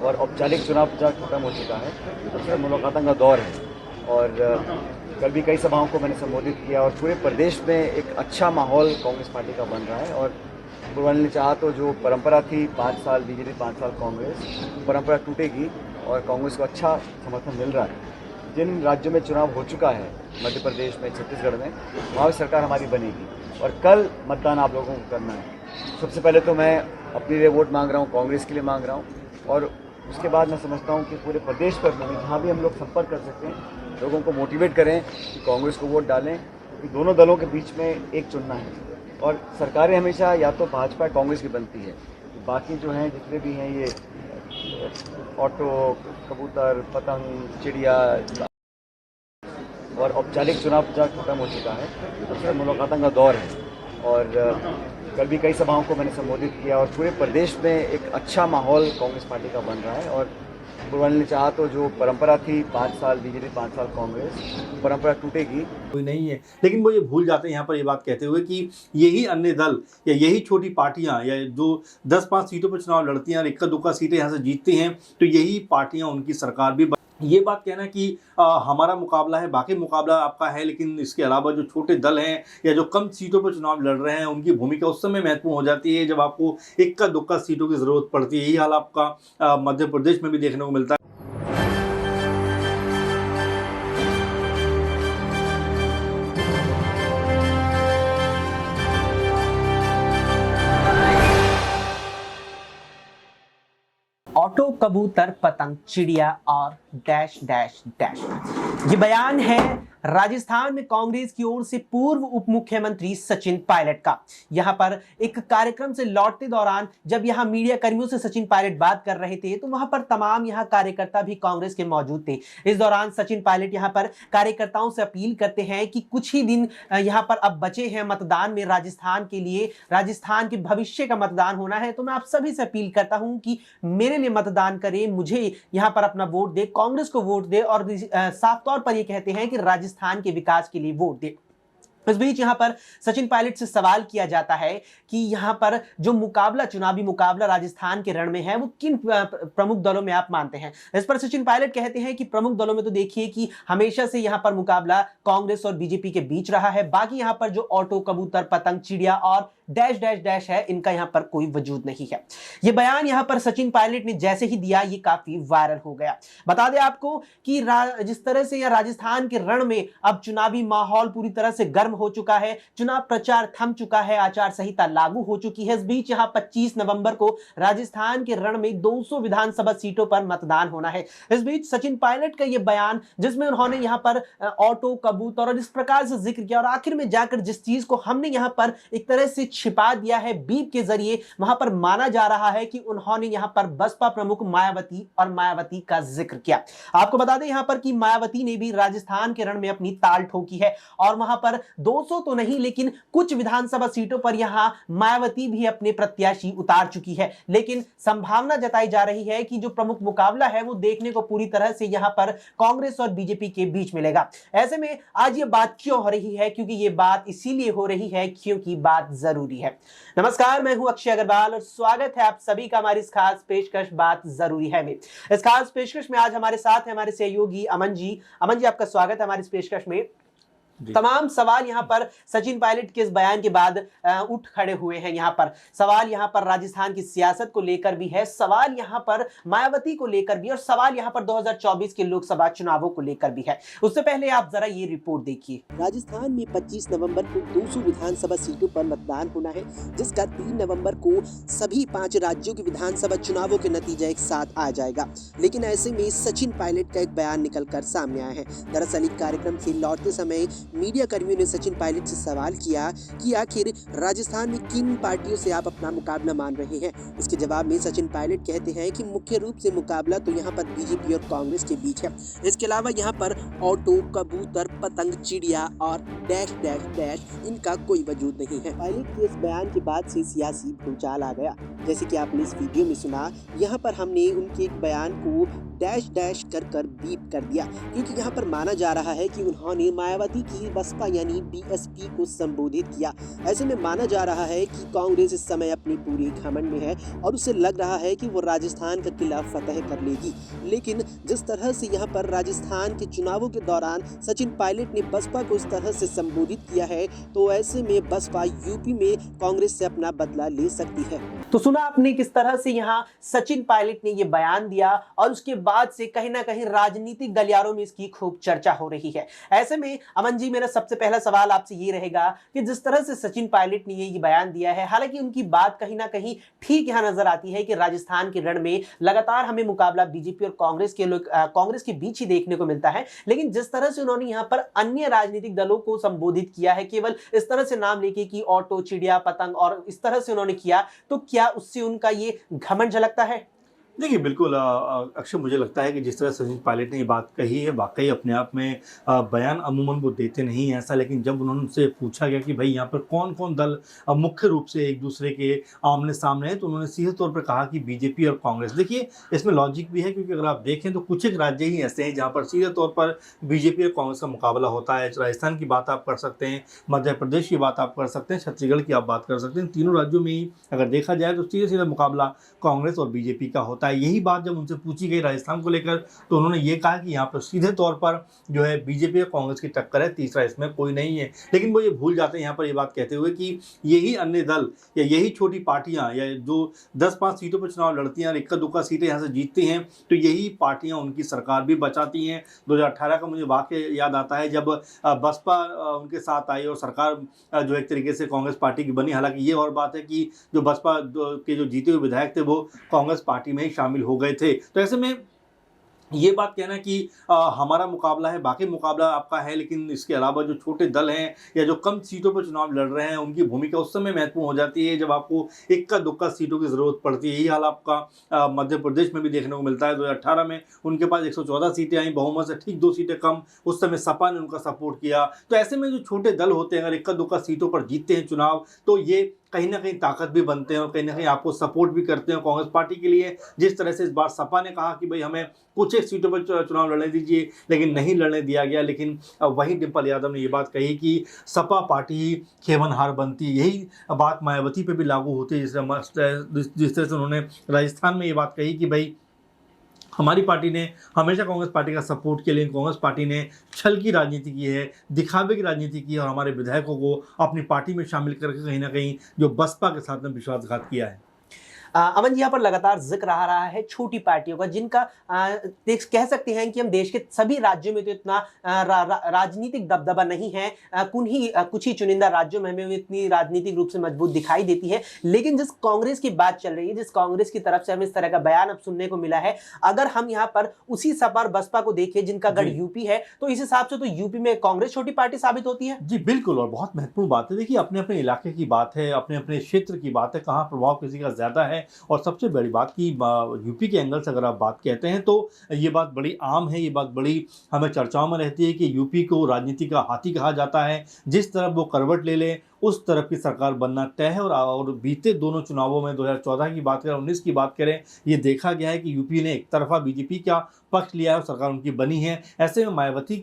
और औपचारिक चुनाव प्रचार खत्म हो चुका है। अब सिर्फ मुलाकातों का दौर है और कल भी कई सभाओं को मैंने संबोधित किया और पूरे प्रदेश में एक अच्छा माहौल कांग्रेस पार्टी का बन रहा है। और पूर्वान्य ने चाहा तो जो परंपरा थी 5 साल बीजेपी 5 साल कांग्रेस, परंपरा टूटेगी और कांग्रेस को अच्छा समर्थन मिल रहा है। जिन राज्यों में चुनाव हो चुका है, मध्य प्रदेश में, छत्तीसगढ़ में, वहाँ भी सरकार हमारी बनेगी और कल मतदान आप लोगों को करना है। सबसे पहले तो मैं अपने लिए वोट मांग रहा हूँ, कांग्रेस के लिए मांग रहा हूँ और उसके बाद मैं समझता हूँ कि पूरे प्रदेश पर जहाँ भी हम लोग संपर्क कर सकते हैं, लोगों को मोटिवेट करें कि कांग्रेस को वोट डालें, क्योंकि दोनों दलों के बीच में एक चुनना है और सरकारें हमेशा या तो भाजपा या कांग्रेस की बनती है। बाकी जो हैं जितने भी हैं ये ऑटो, कबूतर, पतंग, चिड़िया और औपचारिक चुनाव प्रचार खत्म हो चुका है। अब सिर्फ मुलाकातों का दौर है और कल भी कई सभाओं को मैंने संबोधित किया और पूरे प्रदेश में एक अच्छा माहौल कांग्रेस पार्टी का बन रहा है। और पूर्वान्य ने चाहा तो जो परंपरा थी 5 साल बीजेपी 5 साल कांग्रेस, परंपरा टूटेगी। कोई नहीं है, लेकिन वो ये भूल जाते हैं यहाँ पर ये बात कहते हुए कि यही अन्य दल या यही छोटी पार्टियां या जो 10-5 सीटों पर चुनाव लड़ती हैं और इक्का दुक्का सीटें यहाँ से जीतती हैं, तो यही पार्टियां उनकी सरकार भी ये बात कहना कि हमारा मुकाबला है, बाकी मुकाबला आपका है, लेकिन इसके अलावा जो छोटे दल हैं या जो कम सीटों पर चुनाव लड़ रहे हैं उनकी भूमिका उस समय महत्वपूर्ण हो जाती है जब आपको इक्का दुक्का सीटों की जरूरत पड़ती है। यही हाल आपका मध्य प्रदेश में भी देखने को मिलता है। ऑटो, कबूतर, पतंग, चिड़िया और डैश डैश डैश, ये बयान है राजस्थान में कांग्रेस की ओर से पूर्व उप मुख्यमंत्री सचिन पायलट का। यहां पर एक कार्यक्रम से लौटते दौरान जब यहां मीडिया कर्मियों से सचिन पायलट बात कर रहे थे तो वहां पर तमाम यहां कार्यकर्ता भी कांग्रेस के मौजूद थे। इस दौरान सचिन पायलट यहां पर कार्यकर्ताओं से अपील करते हैं कि कुछ ही दिन यहां पर अब बचे हैं मतदान में, राजस्थान के लिए, राजस्थान के भविष्य का मतदान होना है, तो मैं आप सभी से अपील करता हूं कि मेरे लिए मतदान करें, मुझे यहां पर अपना वोट दे, कांग्रेस को वोट दे और साफ तौर पर यह कहते हैं कि राजस्थान के विकास के लिए वोट दे। इस बीच यहां पर सचिन पायलट से सवाल किया जाता है कि यहां पर जो मुकाबला, चुनावी मुकाबला राजस्थान के रण में है, वो किन प्रमुख दलों में आप मानते हैं। इस पर सचिन पायलट कहते हैं कि प्रमुख दलों में तो देखिए कि हमेशा से यहां पर मुकाबला कांग्रेस और बीजेपी के बीच रहा है। बाकी यहां पर जो ऑटो, कबूतर, पतंग, चिड़िया और डैश डैश डैश है, इनका यहां पर कोई वजूद नहीं है। यह बयान यहां पर सचिन पायलट ने जैसे ही दिया, ये काफी वायरल हो गया। बता दें आपको कि जिस तरह से यह राजस्थान के रण में अब चुनावी माहौल पूरी तरह से गर्म हो चुका है, चुनाव प्रचार थम चुका है, आचार संहिता लागू हो चुकी है। इस बीच यहां 25 नवंबर को राजस्थान के रण में 200 विधानसभा सीटों पर मतदान होना है। इस बीच सचिन पायलट का यह बयान, जिसमें उन्होंने यहां पर ऑटो, कबूतर और इस प्रकार से जिक्र किया और आखिर में जाकर जिस चीज को हमने यहां पर एक तरह से छिपा दिया है बीप के जरिए, वहां पर माना जा रहा है कि उन्होंने यहां पर बसपा प्रमुख मायावती का जिक्र किया। आपको बता दें यहां पर कि मायावती ने भी राजस्थान के रण में अपनी ताल ठोकी है और वहां पर 200 तो नहीं लेकिन कुछ विधानसभा सीटों पर यहां मायावती भी अपने प्रत्याशी उतार चुकी है। लेकिन संभावना जताई जा रही है कि जो प्रमुख मुकाबला है वो देखने को पूरी तरह से यहां पर कांग्रेस और बीजेपी के बीच मिलेगा। ऐसे में आज ये बात क्यों हो रही है? क्योंकि ये बात इसीलिए हो रही है क्योंकि बात जरूरी है। नमस्कार, मैं हूं अक्षय अग्रवाल और स्वागत है आप सभी का हमारी इस खास पेशकश बात जरूरी है में। इस खास पेशकश में आज हमारे साथ है हमारे सहयोगी अमन जी। अमन जी, आपका स्वागत है हमारी इस पेशकश में। तमाम सवाल यहां पर सचिन पायलट के इस बयान के बाद उठ खड़े हुए हैं। यहां पर सवाल यहां पर राजस्थान की सियासत को लेकर भी है, सवाल यहां पर मायावती को लेकर भी और सवाल यहां पर 2024 के लोकसभा चुनावों को लेकर भी है। उससे पहले आप जरा ये रिपोर्ट देखिए। राजस्थान में 25 नवंबर को 200 विधानसभा सीटों पर मतदान होना है, जिसका 3 नवंबर को सभी 5 राज्यों के विधानसभा चुनावों के नतीजे एक साथ आ जाएगा। लेकिन ऐसे में सचिन पायलट का एक बयान निकलकर सामने आया है। दरअसल एक कार्यक्रम से लौटते समय मीडिया कर्मियों ने सचिन पायलट से सवाल किया कि आखिर राजस्थान में किन पार्टियों से आप अपना मुकाबला मान रहे हैं। इसके जवाब में सचिन पायलट कहते हैं कि मुख्य रूप से मुकाबला तो यहाँ पर बीजेपी और कांग्रेस के बीच है। इसके अलावा यहाँ पर ऑटो, कबूतर, पतंग, चिड़िया और डैश डैश डैश, इनका कोई वजूद नहीं है। पायलट के इस बयान के बाद से सियासी भूचाल आ गया। जैसे कि आपने इस वीडियो में सुना, यहाँ पर हमने उनके एक बयान को डैश डैश कर बीप कर दिया, क्योंकि यहाँ पर माना जा रहा है कि उन्होंने मायावती की ही बसपा यानी बीएसपी को संबोधित किया। ऐसे में माना जा रहा है कि कांग्रेस इस समय अपनी पूरी घमंड में है और उसे लग रहा है कि वो राजस्थान का किला फतह कर लेगी। लेकिन जिस तरह से यहाँ पर राजस्थान के चुनावों के दौरान सचिन पायलट ने बसपा को इस तरह से संबोधित किया है, तो ऐसे में बसपा यूपी में कांग्रेस से अपना बदला ले सकती है। तो सुना आपने किस तरह से यहाँ सचिन पायलट ने ये बयान दिया और उसके बाद से कहीं ना कहीं राजनीतिक गलियारों में इसकी खूब चर्चा हो रही है। ऐसे में अमन जी, मेरा सबसे पहला सवाल आपसे ये रहेगा कि जिस तरह से सचिन पायलट ने ये बयान दिया है, हालांकि उनकी बात कहीं ना कहीं ठीक यहाँ नजर आती है कि राजस्थान के रण में लगातार हमें मुकाबला बीजेपी और कांग्रेस के बीच ही देखने को मिलता है, लेकिन जिस तरह से उन्होंने यहाँ पर अन्य राजनीतिक दलों को संबोधित किया है, केवल इस तरह से नाम लेके कि ऑटो, चिड़िया, पतंग और इस तरह से उन्होंने किया, तो क्या उससे उनका ये घमंड झलकता है? देखिए बिल्कुल अक्षय, मुझे लगता है कि जिस तरह सचिन पायलट ने ये बात कही है, वाकई अपने आप में बयान अमूमन वो देते नहीं हैं ऐसा, लेकिन जब उनसे पूछा गया कि भाई यहाँ पर कौन कौन दल मुख्य रूप से एक दूसरे के आमने सामने है, तो उन्होंने सीधे तौर पर कहा कि बीजेपी और कांग्रेस। देखिए इसमें लॉजिक भी है, क्योंकि अगर आप देखें तो कुछ एक राज्य ही ऐसे हैं जहाँ पर सीधे तौर पर बीजेपी और कांग्रेस का मुकाबला होता है। राजस्थान की बात आप कर सकते हैं, मध्य प्रदेश की बात आप कर सकते हैं, छत्तीसगढ़ की आप बात कर सकते हैं। तीनों राज्यों में ही अगर देखा जाए तो सीधे सीधा मुकाबला कांग्रेस और बीजेपी का होता है। यही बात जब उनसे पूछी गई राजस्थान को लेकर, तो उन्होंने ये कहा कि यहाँ पर सीधे तौर पर जो है बीजेपी और कांग्रेस की टक्कर है, तीसरा इसमें कोई नहीं है। लेकिन वो ये भूल जाते हैं यहाँ पर ये बात कहते हुए कि यही अन्य दल या यही छोटी पार्टियां या जो 10-5 सीटों पर चुनाव लड़ती हैं और इक्का दुक्का सीटें यहाँ से जीतती हैं, तो यही पार्टियां उनकी सरकार भी बचाती हैं। 2018 का मुझे वाकया याद आता है जब बसपा उनके साथ आई और सरकार जो एक तरीके से कांग्रेस पार्टी की बनी। हालांकि ये और बात है कि जो बसपा के जो जीते हुए विधायक थे वो कांग्रेस पार्टी में ही शामिल हो गए थे। तो ऐसे में ये बात कहना कि हमारा मुकाबला है, बाकी मुकाबला आपका है, लेकिन इसके अलावा जो छोटे दल हैं या जो कम सीटों पर चुनाव लड़ रहे हैं, उनकी भूमिका उस समय महत्वपूर्ण हो जाती है जब आपको इक्का दुक्का सीटों की ज़रूरत पड़ती है। यही हाल आपका मध्य प्रदेश में भी देखने को मिलता है। 2018 में उनके पास 114 सीटें आई, बहुमत से ठीक 2 सीटें कम, उस समय सपा ने उनका सपोर्ट किया। तो ऐसे में जो छोटे दल होते हैं, अगर इक्का दुक्का सीटों पर जीतते हैं चुनाव, तो ये कहीं ना कहीं ताकत भी बनते हैं और कहीं ना कहीं आपको सपोर्ट भी करते हैं कांग्रेस पार्टी के लिए। जिस तरह से इस बार सपा ने कहा कि भाई हमें कुछ एक सीटों पर चुनाव लड़ने दीजिए, लेकिन नहीं लड़ने दिया गया। लेकिन वहीं डिम्पल यादव ने ये बात कही कि सपा पार्टी ही खेवनहार बनती है। यही बात मायावती पे भी लागू होती है। जिस तरह से उन्होंने राजस्थान में ये बात कही कि भाई हमारी पार्टी ने हमेशा कांग्रेस पार्टी का सपोर्ट किया, लेकिन कांग्रेस पार्टी ने छल की राजनीति की है, दिखावे की राजनीति की है और हमारे विधायकों को अपनी पार्टी में शामिल करके कहीं ना कहीं जो बसपा के साथ में विश्वासघात किया है। अमन जी, यहाँ पर लगातार जिक्र आ रहा है छोटी पार्टियों का, जिनका कह सकते हैं कि हम देश के सभी राज्यों में तो इतना राजनीतिक दबदबा नहीं है, कुछ ही चुनिंदा राज्यों में हमें इतनी राजनीतिक रूप से मजबूत दिखाई देती है। लेकिन जिस कांग्रेस की बात चल रही है, जिस कांग्रेस की तरफ से हमें इस तरह का बयान अब सुनने को मिला है, अगर हम यहाँ पर उसी सपा बसपा को देखें जिनका गढ़ यूपी है, तो इस हिसाब से तो यूपी में कांग्रेस छोटी पार्टी साबित होती है। जी बिल्कुल, और बहुत महत्वपूर्ण बात है। देखिए अपने अपने इलाके की बात है, अपने अपने क्षेत्र की बात है, कहाँ प्रभाव किसी का ज्यादा है। और सबसे बड़ी बात कि यूपी के एंगल से अगर आप बात कहते हैं तो ये बात बड़ी आम है, ये बात बड़ी हमें चर्चाओं में रहती है कि यूपी को राजनीति का हाथी कहा जाता है। जिस तरफ वो करवट ले ले उस तरफ की सरकार बनना तय है। और बीते दोनों चुनावों में 2014 की बात करें, 19 की बात करें, ये देखा गया है कि यूपी ने एक तरफा बीजेपी का पक्ष लिया है और सरकार उनकी बनी है। ऐसे में मायावती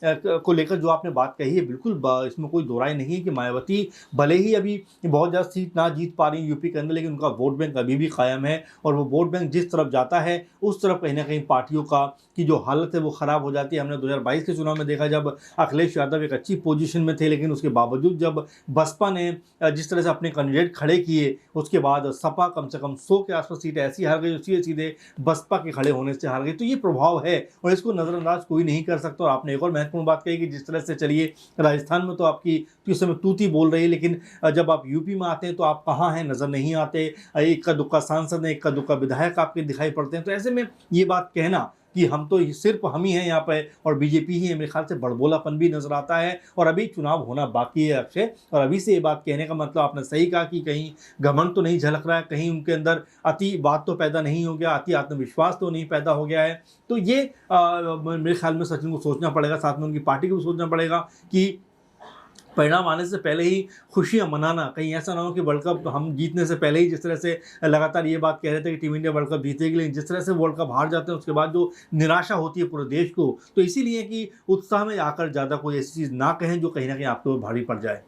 को लेकर जो आपने बात कही है, बिल्कुल इसमें कोई दो राय नहीं है कि मायावती भले ही अभी बहुत ज़्यादा सीट ना जीत पा रही यूपी के अंदर, लेकिन उनका वोट बैंक अभी भी कायम है। और वो वोट बैंक जिस तरफ जाता है उस तरफ कहीं ना कहीं पार्टियों का की जो हालत है वो ख़राब हो जाती है। हमने 2022 के चुनाव में देखा, जब अखिलेश यादव एक अच्छी पोजीशन में थे, लेकिन उसके बावजूद जब बसपा ने जिस तरह से अपने कैंडिडेट खड़े किए, उसके बाद सपा कम से कम 100 के आसपास सीटें ऐसी हार गई जो सीधे बसपा के खड़े होने से हार गई। तो ये प्रभाव है और इसको नज़रअंदाज कोई नहीं कर सकता। और आपने एक और महत्वपूर्ण बात कही कि जिस तरह से चलिए राजस्थान में तो आपकी इस समय तूती बोल रही है, लेकिन जब आप यूपी में आते हैं तो आप कहाँ हैं नज़र नहीं आते। इक्का दुक्का सांसद हैं, इक्का दुक्का विधायक आपके दिखाई पड़ते हैं। तो ऐसे में ये बात कहना कि हम तो सिर्फ हम ही हैं यहाँ पे और बीजेपी ही है, मेरे ख्याल से बड़बोलापन भी नजर आता है। और अभी चुनाव होना बाकी है अक्षय, और अभी से ये बात कहने का मतलब आपने सही कहा कि कहीं घमंड तो नहीं झलक रहा है, कहीं उनके अंदर अति बात तो पैदा नहीं हो गया, अति आत्मविश्वास तो नहीं पैदा हो गया है। तो ये मेरे ख्याल में सचिन को सोचना पड़ेगा, साथ में उनकी पार्टी को भी सोचना पड़ेगा कि परिणाम आने से पहले ही खुशियां मनाना, कहीं ऐसा ना हो कि वर्ल्ड कप हम जीतने से पहले ही जिस तरह से लगातार ये बात कह रहे थे कि टीम इंडिया वर्ल्ड कप जीतेगी, लेकिन जिस तरह से वर्ल्ड कप हार जाते हैं उसके बाद जो निराशा होती है पूरे देश को, तो इसीलिए कि उत्साह में आकर ज़्यादा कोई ऐसी चीज़ ना कहें जो कहीं ना कहीं आपको भारी पड़ जाए।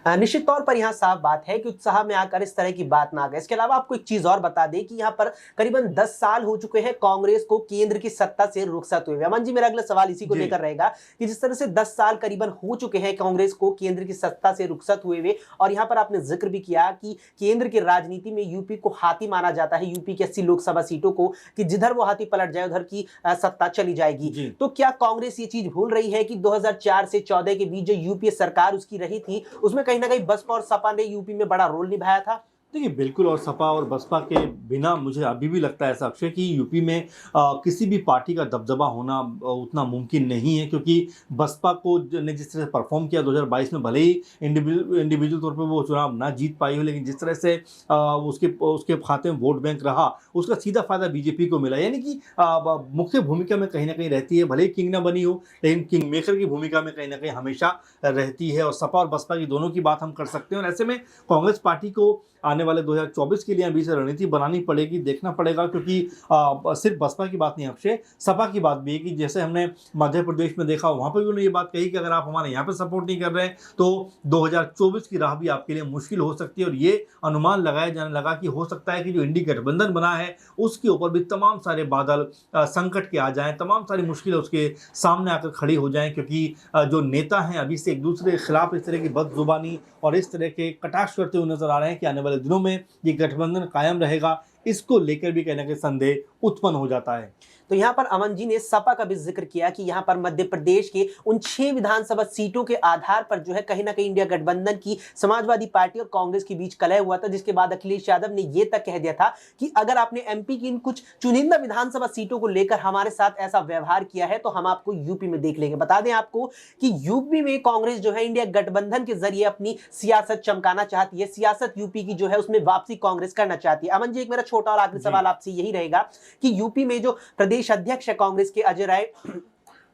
निश्चित तौर पर यहाँ साफ बात है कि उत्साह में आकर इस तरह की बात ना करें। इसके अलावा आपको एक चीज और बता दें कि यहाँ पर करीबन 10 साल हो चुके हैं कांग्रेस को केंद्र की सत्ता से रुखसत हुए। अमन जी, मेरा अगला सवाल इसी को लेकर रहेगा कि जिस तरह से 10 साल करीबन हो चुके हैं कांग्रेस को केंद्र की सत्ता से रुखसत हुए, और यहाँ पर आपने जिक्र भी किया कि केंद्र की राजनीति में यूपी को हाथी माना जाता है, यूपी की 80 लोकसभा सीटों को, कि जिधर वो हाथी पलट जाए उधर की सत्ता चली जाएगी। तो क्या कांग्रेस ये चीज भूल रही है कि 2004 से 14 के बीच जो यूपीए सरकार उसकी रही थी, उसमें कहीं ना कहीं बसपा और सपा ने यूपी में बड़ा रोल निभाया था? देखिए बिल्कुल, और सपा और बसपा के बिना मुझे अभी भी लगता है ऐसा अक्षय कि यूपी में किसी भी पार्टी का दबदबा होना उतना मुमकिन नहीं है, क्योंकि बसपा को ने जिस तरह से परफॉर्म किया 2022 में, भले ही इंडिविजुअल तौर पे वो चुनाव ना जीत पाई हो, लेकिन जिस तरह से उसके खाते में वोट बैंक रहा, उसका सीधा फायदा बीजेपी को मिला। यानी कि मुख्य भूमिका में कहीं ना कहीं रहती है, भले ही किंग ना बनी हो, लेकिन किंग मेकर की भूमिका में कहीं ना कहीं हमेशा रहती है। और सपा और बसपा की दोनों की बात हम कर सकते हैं, और ऐसे में कांग्रेस पार्टी को आने वाले 2024 के लिए अभी से रणनीति बनानी पड़ेगी, देखना पड़ेगा, क्योंकि सिर्फ बसपा की बात नहीं अक्षय, सपा की बात भी है कि जैसे हमने मध्य प्रदेश में देखा, वहाँ पर भी उन्होंने ये बात कही कि अगर आप हमारे यहाँ पर सपोर्ट नहीं कर रहे हैं तो 2024 की राह भी आपके लिए मुश्किल हो सकती है। और ये अनुमान लगाया जाने लगा कि हो सकता है कि जो इंडी गठबंधन बना है उसके ऊपर भी तमाम सारे बादल संकट के आ जाएं, तमाम सारी मुश्किलें उसके सामने आकर खड़ी हो जाएं, क्योंकि जो नेता हैं अभी से एक दूसरे के खिलाफ इस तरह की बदजुबानी और इस तरह के कटाक्ष करते हुए नजर आ रहे हैं कि आने वाले दिनों में ये गठबंधन कायम रहेगा, इसको लेकर भी कहीं ना कहीं संदेह उत्पन्न हो जाता है। तो यहाँ पर अमन जी ने सपा का भी जिक्र किया कि यहाँ पर मध्य प्रदेश के उन 6 विधानसभा सीटों के आधार पर जो है कहीं ना कहीं इंडिया गठबंधन की समाजवादी पार्टी और कांग्रेस के बीच कलह हुआ था, जिसके बाद अखिलेश यादव ने यह तक कह दिया था कि अगर आपने एमपी की इन कुछ चुनिंदा विधानसभा सीटों को लेकर हमारे साथ ऐसा व्यवहार किया है तो हम आपको यूपी में देख लेंगे। बता दें आपको कि यूपी में कांग्रेस जो है इंडिया गठबंधन के जरिए अपनी सियासत चमकाना चाहती है, सियासत यूपी की जो है उसमें वापसी कांग्रेस करना चाहती है। अमन जी, एक मेरा छोटा और आखिरी सवाल आपसे यही रहेगा कि यूपी में जो प्रदेश अध्यक्ष है कांग्रेस के अजय राय,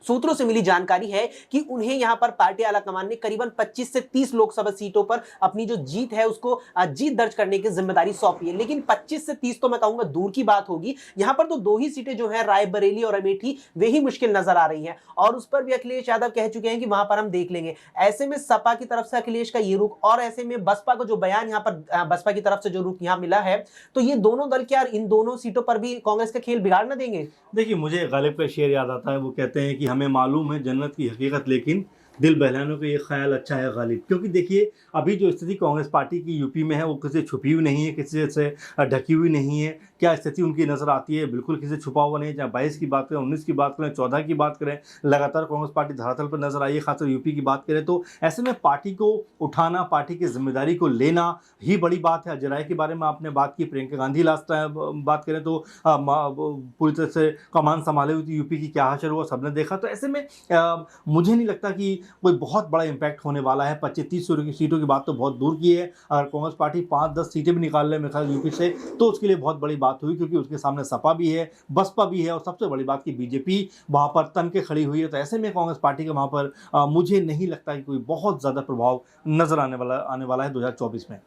सूत्रों से मिली जानकारी है कि उन्हें यहां पर पार्टी आलाकमान ने करीबन 25 से 30 लोकसभा सीटों पर अपनी जो जीत है उसको जीत दर्ज करने की जिम्मेदारी सौंपी है। लेकिन 25 से 30 तो मैं कहूंगा दूर की बात होगी, यहां पर तो 2 ही सीटें जो है रायबरेली और अमेठी, वे ही मुश्किल नजर आ रही हैं, और उस पर भी अखिलेश यादव कह चुके हैं कि वहां पर हम देख लेंगे। ऐसे में सपा की तरफ से अखिलेश का ये रुख, और ऐसे में बसपा को जो बयान यहां पर बसपा की तरफ से जो रुख यहां मिला है, तो ये दोनों दल क्या इन दोनों सीटों पर भी कांग्रेस का खेल बिगाड़ न देंगे? देखिए, मुझे गालिब का शेर याद आता है, वो कहते हैं कि हमें मालूम है जन्नत की हकीकत, लेकिन दिल बहलाने को ये ख्याल अच्छा है गालिब। क्योंकि देखिए अभी जो स्थिति कांग्रेस पार्टी की यूपी में है वो किसी छुपी हुई नहीं है, किसी से ढकी हुई नहीं है। क्या स्थिति उनकी नज़र आती है? बिल्कुल किसी छुपा हुआ नहीं है। चाहे 22 की बात करें, 19 की बात करें, 14 की बात करें, लगातार कांग्रेस पार्टी धरातल पर नजर आई है। खासकर यूपी की बात करें तो ऐसे में पार्टी को उठाना, पार्टी की जिम्मेदारी को लेना ही बड़ी बात है। अजय राय के बारे में आपने बात की, प्रियंका गांधी लास्ट बात करें तो पूरी तरह से कमान संभाले हुई थी, यूपी की क्या हाशर हुआ सबने देखा। तो ऐसे में मुझे नहीं लगता कि कोई बहुत बड़ा इम्पैक्ट होने वाला है। 25-30 सीटों की बात तो बहुत दूर की है। अगर कांग्रेस पार्टी 5-10 सीटें भी निकाल ले मेरे ख्याल यूपी से, तो उसके लिए बहुत बड़ी बात हुई, क्योंकि उसके सामने सपा भी है, बसपा भी है, और सबसे बड़ी बात की बीजेपी वहाँ पर तन के खड़ी हुई है। तो ऐसे में कांग्रेस पार्टी का वहाँ पर मुझे नहीं लगता कि कोई बहुत ज़्यादा प्रभाव नजर आने वाला है 2024 में।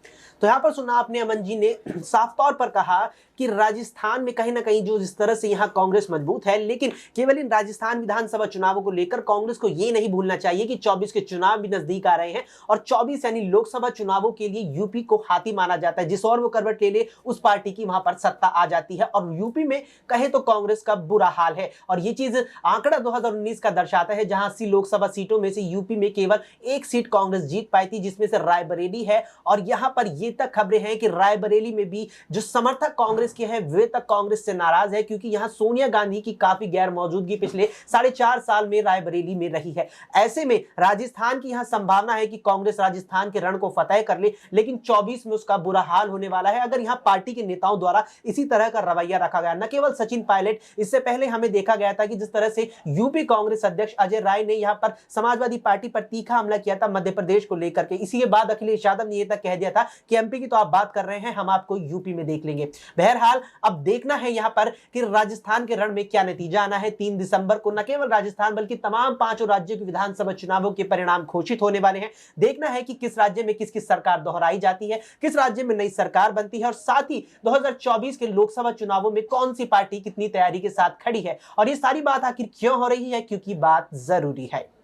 तो यहाँ पर सुना आपने अमन जी ने साफ तौर पर कहा कि राजस्थान में कहीं ना कहीं जो जिस तरह से यहाँ कांग्रेस मजबूत है, लेकिन केवल इन राजस्थान विधानसभा चुनावों को लेकर कांग्रेस को ये नहीं भूलना चाहिए कि 24 के चुनाव भी नजदीक आ रहे हैं, और 24 यानी लोकसभा चुनावों के लिए यूपी को हाथी माना जाता है। जिस और वो करवट ले ले उस पार्टी की वहां पर सत्ता आ जाती है, और यूपी में कहे तो कांग्रेस का बुरा हाल है। और ये चीज आंकड़ा 2019 का दर्शाता है, जहां 80 लोकसभा सीटों में से यूपी में केवल 1 सीट कांग्रेस जीत पाई थी, जिसमें से रायबरेली है। और यहां पर ये तक खबरें हैं कि रायबरेली में भी जो समर्थक कांग्रेस के हैं वे तक कांग्रेस से नाराज है, क्योंकि यहां सोनिया गांधी की काफी गैर मौजूदगी पिछले 4.5 साल में रायबरेली में रही है। ऐसे में राजस्थान की यहां संभावना है कि कांग्रेस राजस्थान के रण को फतेह कर ले, लेकिन 24 में उसका बुरा हाल होने वाला है अगर यहां पार्टी के नेताओं द्वारा इसी तरह का रवैया रखा गया। न केवल सचिन पायलट, इससे पहले हमें देखा गया था कि जिस तरह से यूपी कांग्रेस अध्यक्ष अजय राय ने यहां पर समाजवादी पार्टी पर तीखा हमला किया था मध्य प्रदेश को लेकर के, इसी के बाद अखिलेश यादव ने यह तक कह दिया था कि एमपी की तो आप बात कर रहे हैं, हम आपको यूपी में देख लेंगे। बहरहाल अब देखना है यहां पर कि राजस्थान के रण में क्या नतीजा आना है 3 दिसंबर को। न केवल राजस्थान बल्कि तमाम 5 राज्यों के विधानसभा चुनाव चुनावों के परिणाम घोषित होने वाले हैं। देखना है कि किस राज्य में किसकी सरकार दोहराई जाती है, किस राज्य में नई सरकार बनती है और साथ ही 2024 के लोकसभा चुनावों में कौन सी पार्टी कितनी तैयारी के साथ खड़ी है। और ये सारी बात आखिर क्यों हो रही है? क्योंकि बात जरूरी है।